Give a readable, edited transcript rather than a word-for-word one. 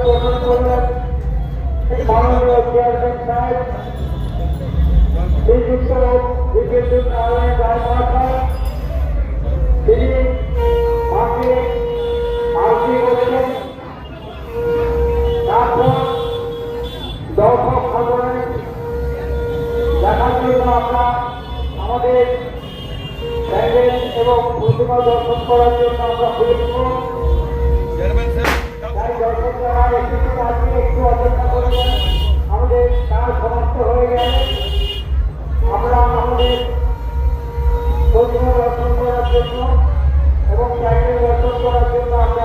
গঠন করলেন মাননীয় চেয়ারম্যান সাহেব শ্রীযুক্ত বিদ্যুৎ নারায়ণ রায় মহাশয়। তিনি মাকে আরতি করেছেন। তারপর দর্শক সাগরে দেখার জন্য আমরা আমাদের প্যান্ডেল এবং প্রতিমা দর্শন করার জন্য আমরা বলব। তাই দর্শকরা একটু অপেক্ষা করবেন। আমাদের কাজ সমাপ্ত হয়ে গেলে আমরা আমাদের প্রতিমা দর্শন করার জন্য এবং প্যান্ডেল দর্শন করার জন্য আমরা